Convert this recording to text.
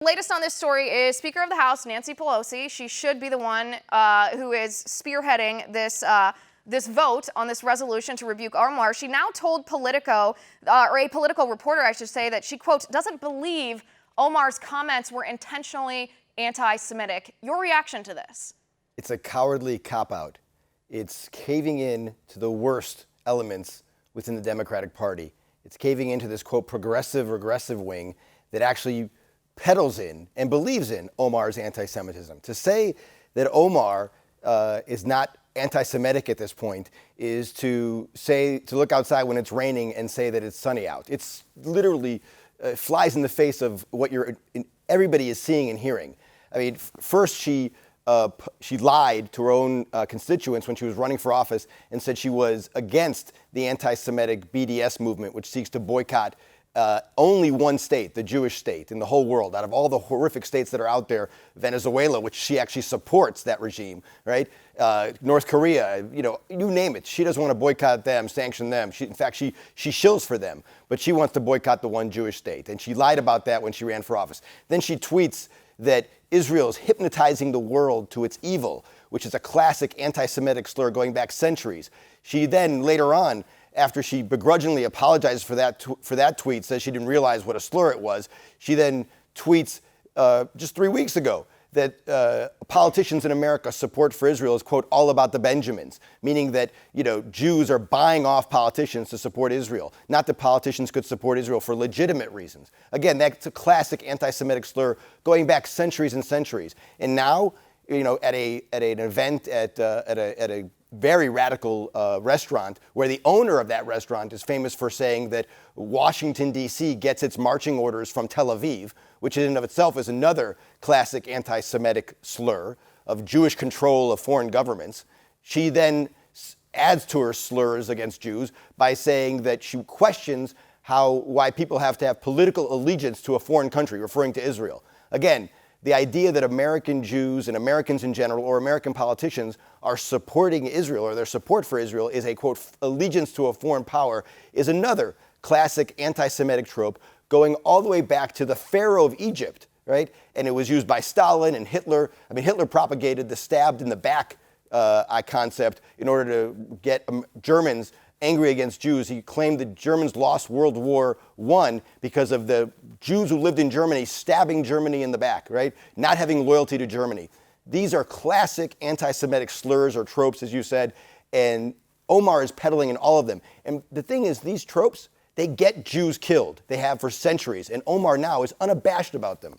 Latest on this story is Speaker of the House Nancy Pelosi. She should be the one who is spearheading this vote on this resolution to rebuke Omar. She now told Politico, or a political reporter, I should say, that she, quote, doesn't believe Omar's comments were intentionally anti-Semitic. Your reaction to this? It's a cowardly cop-out. It's caving in to the worst elements within the Democratic Party. It's caving into this, quote, progressive, regressive wing that actually peddles in and believes in Omar's anti-Semitism. To say that Omar is not anti-Semitic at this point is to look outside when it's raining and say that it's sunny out. It's literally flies in the face of what everybody is seeing and hearing. I mean, first she lied to her own constituents when she was running for office and said she was against the anti-Semitic BDS movement, which seeks to boycott only one state, the Jewish state, in the whole world. Out of all the horrific states that are out there, Venezuela, which she actually supports that regime, right? North Korea, you name it. She doesn't want to boycott them, sanction them. In fact, she shills for them, but she wants to boycott the one Jewish state. And she lied about that when she ran for office. Then she tweets that Israel is hypnotizing the world to its evil, which is a classic anti-Semitic slur going back centuries. She then, later on, after she begrudgingly apologizes for that tweet, says she didn't realize what a slur it was, she then tweets just 3 weeks ago that politicians in America support for Israel is, quote, all about the Benjamins, meaning that, Jews are buying off politicians to support Israel, not that politicians could support Israel for legitimate reasons. Again, that's a classic anti-Semitic slur going back centuries and centuries. And now, at an event at a very radical restaurant where the owner of that restaurant is famous for saying that Washington, D.C. gets its marching orders from Tel Aviv, which in and of itself is another classic anti-Semitic slur of Jewish control of foreign governments. She then adds to her slurs against Jews by saying that she questions why people have to have political allegiance to a foreign country, referring to Israel. Again, the idea that American Jews and Americans in general, or American politicians, are supporting Israel, or their support for Israel is a, quote, allegiance to a foreign power, is another classic anti-Semitic trope going all the way back to the Pharaoh of Egypt, right? And it was used by Stalin and Hitler. I mean, Hitler propagated the stabbed in the back concept in order to get Germans angry against Jews. He claimed that Germans lost World War I because of the Jews who lived in Germany stabbing Germany in the back, right? Not having loyalty to Germany. These are classic anti-Semitic slurs or tropes, as you said, and Omar is peddling in all of them. And the thing is, these tropes, they get Jews killed. They have for centuries, and Omar now is unabashed about them.